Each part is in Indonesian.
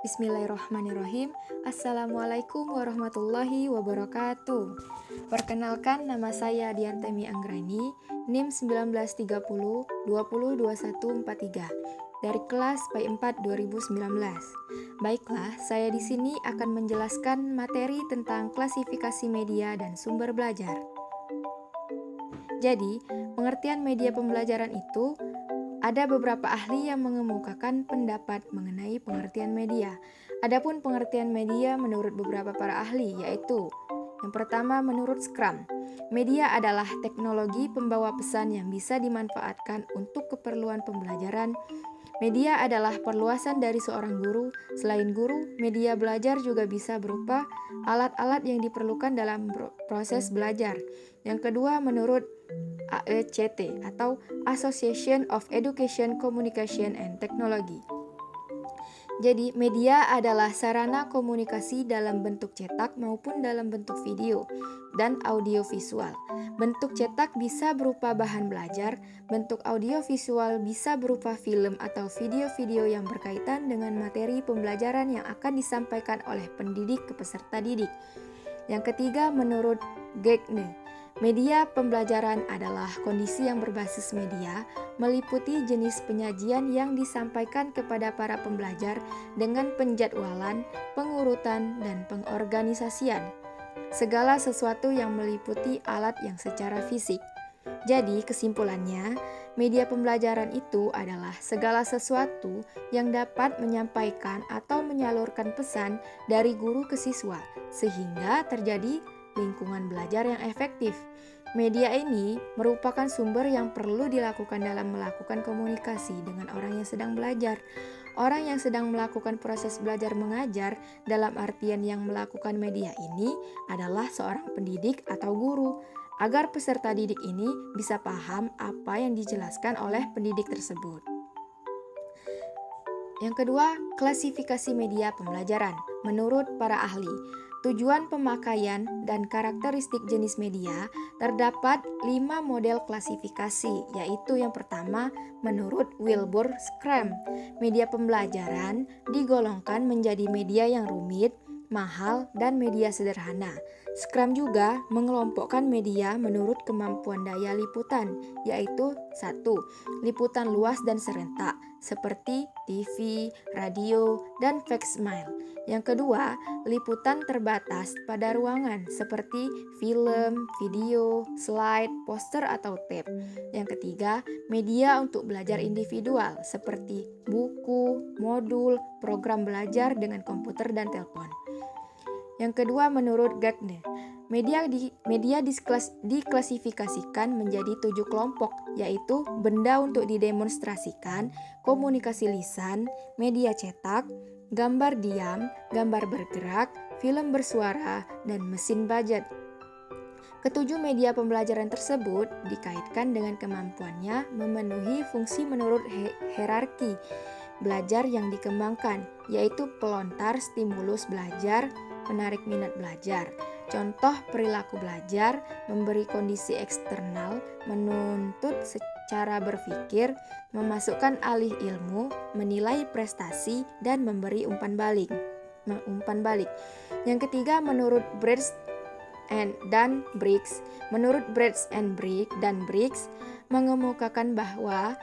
Bismillahirrahmanirrahim. Assalamualaikum warahmatullahi wabarakatuh. Perkenalkan, nama saya Diantemi Anggrani, NIM 1930 202143 dari kelas PAI 4 2019. Baiklah, saya di sini akan menjelaskan materi tentang klasifikasi media dan sumber belajar. Jadi, pengertian media pembelajaran itu ada beberapa ahli yang mengemukakan pendapat mengenai pengertian media. Adapun pengertian media menurut beberapa para ahli, yaitu yang pertama menurut Scrum, media adalah teknologi pembawa pesan yang bisa dimanfaatkan untuk keperluan pembelajaran. Media adalah perluasan dari seorang guru. Selain guru, media belajar juga bisa berupa alat-alat yang diperlukan dalam proses belajar. Yang kedua, menurut AECT atau Association of Education, Communication and Technology. Jadi, media adalah sarana komunikasi dalam bentuk cetak maupun dalam bentuk video dan audiovisual. Bentuk cetak bisa berupa bahan belajar, bentuk audiovisual bisa berupa film atau video-video yang berkaitan dengan materi pembelajaran yang akan disampaikan oleh pendidik ke peserta didik. Yang ketiga, menurut Gagne, media pembelajaran adalah kondisi yang berbasis media, meliputi jenis penyajian yang disampaikan kepada para pembelajar dengan penjadwalan, pengurutan, dan pengorganisasian. Segala sesuatu yang meliputi alat yang secara fisik. Jadi, kesimpulannya, media pembelajaran itu adalah segala sesuatu yang dapat menyampaikan atau menyalurkan pesan dari guru ke siswa, sehingga terjadi lingkungan belajar yang efektif. Media ini merupakan sumber yang perlu dilakukan dalam melakukan komunikasi dengan orang yang sedang belajar. Orang yang sedang melakukan proses belajar mengajar dalam artian yang melakukan media ini adalah seorang pendidik atau guru, agar peserta didik ini bisa paham apa yang dijelaskan oleh pendidik tersebut. Yang kedua, klasifikasi media pembelajaran. Menurut para ahli, tujuan pemakaian dan karakteristik jenis media, terdapat 5 model klasifikasi, yaitu yang pertama, menurut Wilbur Scrum, media pembelajaran digolongkan menjadi media yang rumit, mahal, dan media sederhana. Scrum juga mengelompokkan media menurut kemampuan daya liputan, yaitu 1. Liputan luas dan serentak, seperti TV, radio, dan facsimile. Yang kedua, liputan terbatas pada ruangan seperti film, video, slide, poster, atau tape. Yang ketiga, media untuk belajar individual seperti buku, modul, program belajar dengan komputer dan telepon. Yang kedua, menurut Gagne, media diklasifikasikan menjadi 7 kelompok, yaitu benda untuk didemonstrasikan, komunikasi lisan, media cetak, gambar diam, gambar bergerak, film bersuara, dan mesin budget. Ketujuh media pembelajaran tersebut dikaitkan dengan kemampuannya memenuhi fungsi menurut hierarki belajar yang dikembangkan, yaitu pelontar stimulus belajar, menarik minat belajar. Contoh perilaku belajar, memberi kondisi eksternal, menuntut secara berpikir, memasukkan alih ilmu, menilai prestasi, dan memberi umpan balik. Yang ketiga, menurut Briggs dan Briggs. Menurut Briggs dan Briggs mengemukakan bahwa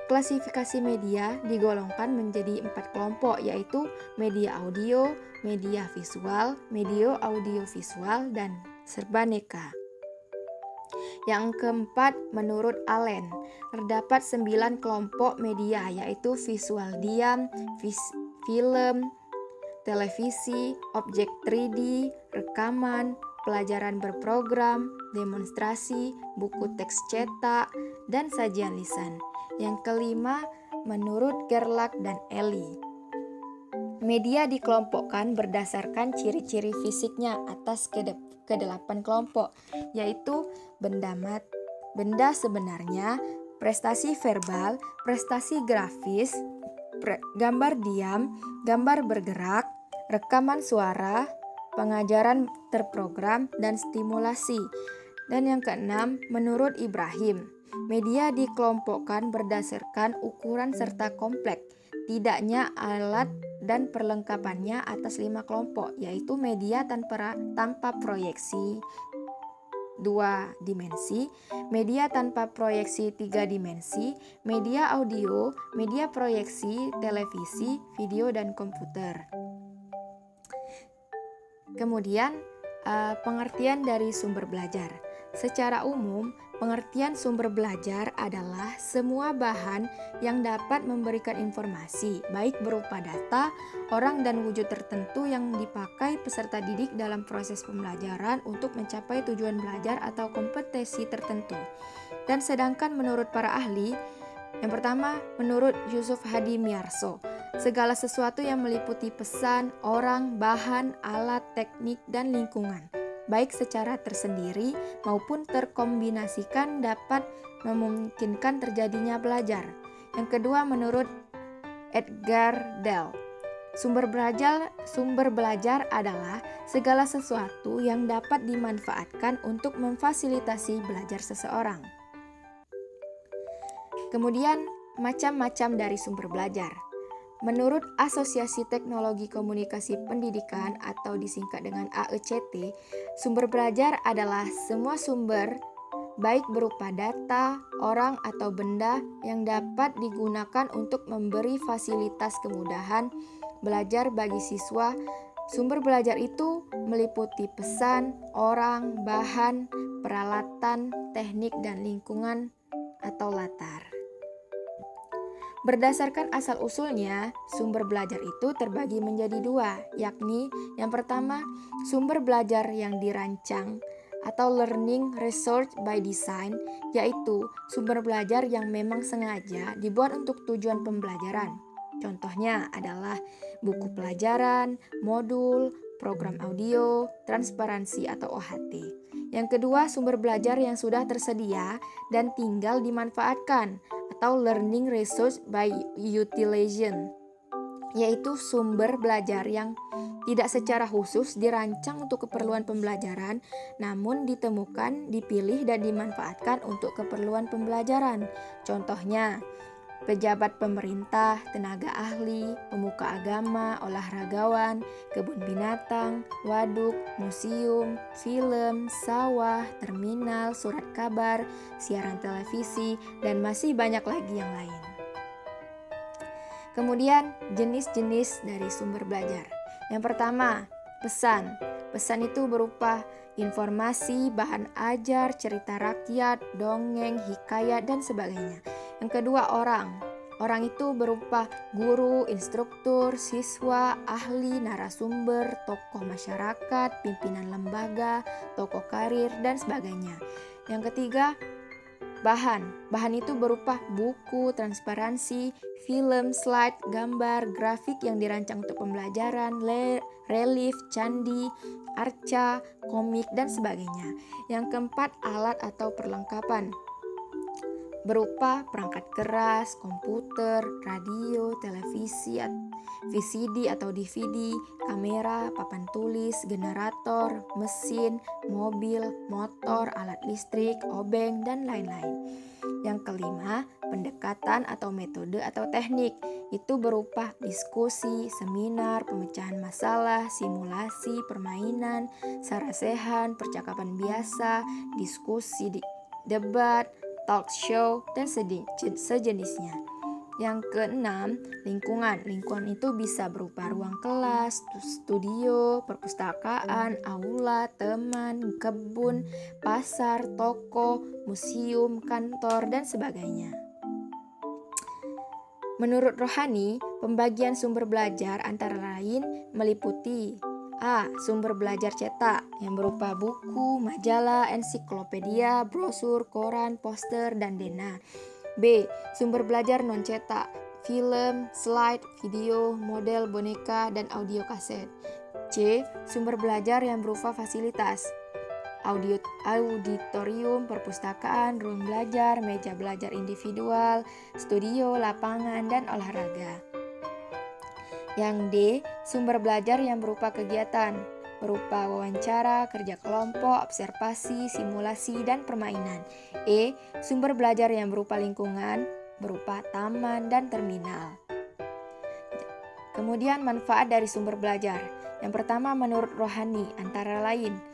klasifikasi media digolongkan menjadi 4 kelompok, yaitu media audio, media visual, media audiovisual, dan serbaneka. Yang keempat, menurut Allen, terdapat 9 kelompok media, yaitu visual diam, film, televisi, objek 3D, rekaman, pelajaran berprogram, demonstrasi, buku teks cetak, dan sajian lisan. Yang kelima, menurut Gerlach dan Ellie, media dikelompokkan berdasarkan ciri-ciri fisiknya atas ke-8 kelompok, yaitu benda sebenarnya, prestasi verbal, prestasi grafis, gambar diam, gambar bergerak, rekaman suara, pengajaran terprogram, dan stimulasi. Dan yang keenam, menurut Ibrahim, media dikelompokkan berdasarkan ukuran serta kompleks, tidaknya alat dan perlengkapannya atas 5 kelompok, yaitu media tanpa proyeksi 2 dimensi, media tanpa proyeksi 3 dimensi, media audio, media proyeksi, televisi, video, dan komputer. Kemudian, pengertian dari sumber belajar. Secara umum, pengertian sumber belajar adalah semua bahan yang dapat memberikan informasi, baik berupa data, orang, dan wujud tertentu yang dipakai peserta didik dalam proses pembelajaran untuk mencapai tujuan belajar atau kompetensi tertentu. Dan sedangkan menurut para ahli, yang pertama, menurut Yusuf Hadi Miarso, segala sesuatu yang meliputi pesan, orang, bahan, alat, teknik, dan lingkungan, baik secara tersendiri maupun terkombinasikan dapat memungkinkan terjadinya belajar. Yang kedua, menurut Edgar Dell, sumber belajar adalah segala sesuatu yang dapat dimanfaatkan untuk memfasilitasi belajar seseorang. Kemudian, macam-macam dari sumber belajar. Menurut Asosiasi Teknologi Komunikasi Pendidikan atau disingkat dengan AECT, sumber belajar adalah semua sumber baik berupa data, orang, atau benda yang dapat digunakan untuk memberi fasilitas kemudahan belajar bagi siswa. Sumber belajar itu meliputi pesan, orang, bahan, peralatan, teknik, dan lingkungan atau latar. Berdasarkan asal-usulnya, sumber belajar itu terbagi menjadi 2, yakni yang pertama, sumber belajar yang dirancang atau learning research by design, yaitu sumber belajar yang memang sengaja dibuat untuk tujuan pembelajaran. Contohnya adalah buku pelajaran, modul, program audio, transparansi atau OHT. Yang kedua, sumber belajar yang sudah tersedia dan tinggal dimanfaatkan atau learning research by utilization, yaitu sumber belajar yang tidak secara khusus dirancang untuk keperluan pembelajaran, namun ditemukan, dipilih, dan dimanfaatkan untuk keperluan pembelajaran. Contohnya, pejabat pemerintah, tenaga ahli, pemuka agama, olahragawan, kebun binatang, waduk, museum, film, sawah, terminal, surat kabar, siaran televisi, dan masih banyak lagi yang lain. Kemudian, jenis-jenis dari sumber belajar. Yang pertama, pesan. Pesan itu berupa informasi, bahan ajar, cerita rakyat, dongeng, hikayat, dan sebagainya. Yang kedua, orang. Orang itu berupa guru, instruktur, siswa, ahli, narasumber, tokoh masyarakat, pimpinan lembaga, tokoh karir, dan sebagainya. Yang ketiga, bahan. Bahan itu berupa buku, transparansi, film, slide, gambar, grafik yang dirancang untuk pembelajaran, relief, candi, arca, komik, dan sebagainya. Yang keempat, alat atau perlengkapan. Berupa perangkat keras, komputer, radio, televisi, VCD atau DVD, kamera, papan tulis, generator, mesin, mobil, motor, alat listrik, obeng, dan lain-lain. Yang kelima, pendekatan atau metode atau teknik. Itu berupa diskusi, seminar, pemecahan masalah, simulasi, permainan, sarasehan, percakapan biasa, diskusi, debat, talk show, dan sejenisnya. Yang keenam, lingkungan. Lingkungan itu bisa berupa ruang kelas, studio, perpustakaan, aula, teman, kebun, pasar, toko, museum, kantor, dan sebagainya. Menurut Rohani, pembagian sumber belajar antara lain meliputi A. Sumber belajar cetak yang berupa buku, majalah, ensiklopedia, brosur, koran, poster, dan dena. B. Sumber belajar non-cetak, film, slide, video, model, boneka, dan audio kaset. C. Sumber belajar yang berupa fasilitas, auditorium, perpustakaan, ruang belajar, meja belajar individual, studio, lapangan, dan olahraga. Yang D. Sumber belajar yang berupa kegiatan, berupa wawancara, kerja kelompok, observasi, simulasi, dan permainan. E. Sumber belajar yang berupa lingkungan, berupa taman dan terminal. Kemudian manfaat dari sumber belajar. Yang pertama menurut Rohani antara lain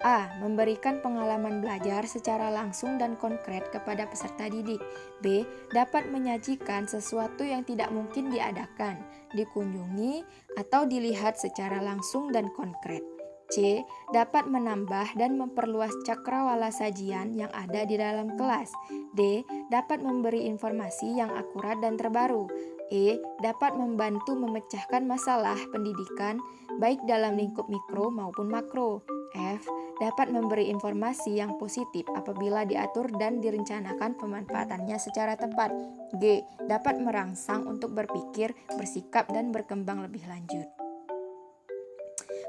A. Memberikan pengalaman belajar secara langsung dan konkret kepada peserta didik. B. Dapat menyajikan sesuatu yang tidak mungkin diadakan, dikunjungi, atau dilihat secara langsung dan konkret. C. Dapat menambah dan memperluas cakrawala sajian yang ada di dalam kelas. D. Dapat memberi informasi yang akurat dan terbaru. E. Dapat membantu memecahkan masalah pendidikan baik dalam lingkup mikro maupun makro. F. Dapat memberi informasi yang positif apabila diatur dan direncanakan pemanfaatannya secara tepat. G. Dapat merangsang untuk berpikir, bersikap, dan berkembang lebih lanjut.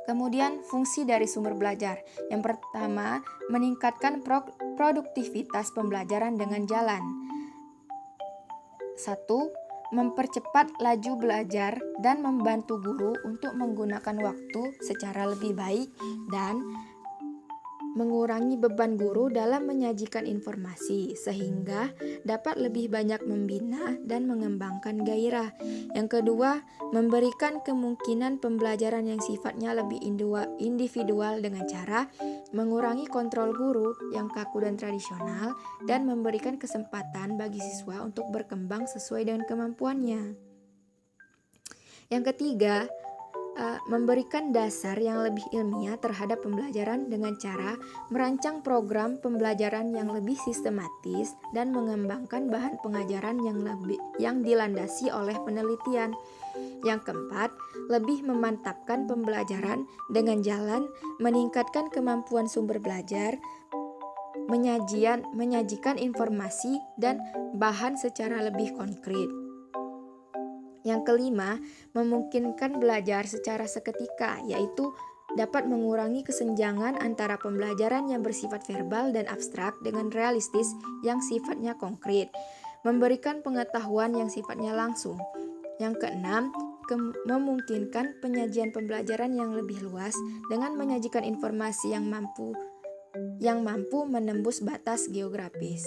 Kemudian fungsi dari sumber belajar. Yang pertama, meningkatkan produktivitas pembelajaran dengan jalan. 1. Mempercepat laju belajar dan membantu guru untuk menggunakan waktu secara lebih baik dan mengurangi beban guru dalam menyajikan informasi sehingga dapat lebih banyak membina dan mengembangkan gairah. Yang kedua, memberikan kemungkinan pembelajaran yang sifatnya lebih individual dengan cara mengurangi kontrol guru yang kaku dan tradisional dan memberikan kesempatan bagi siswa untuk berkembang sesuai dengan kemampuannya. Yang ketiga, memberikan dasar yang lebih ilmiah terhadap pembelajaran dengan cara merancang program pembelajaran yang lebih sistematis dan mengembangkan bahan pengajaran yang dilandasi oleh penelitian. Yang keempat, lebih memantapkan pembelajaran dengan jalan meningkatkan kemampuan sumber belajar, menyajikan informasi dan bahan secara lebih konkret. Yang kelima, memungkinkan belajar secara seketika, yaitu dapat mengurangi kesenjangan antara pembelajaran yang bersifat verbal dan abstrak dengan realistis yang sifatnya konkret, memberikan pengetahuan yang sifatnya langsung. Yang keenam, memungkinkan penyajian pembelajaran yang lebih luas dengan menyajikan informasi yang mampu menembus batas geografis.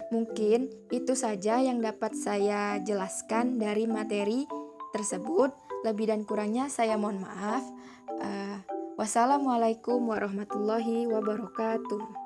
Mungkin itu saja yang dapat saya jelaskan dari materi tersebut. Lebih dan kurangnya saya mohon maaf. Wassalamualaikum warahmatullahi wabarakatuh.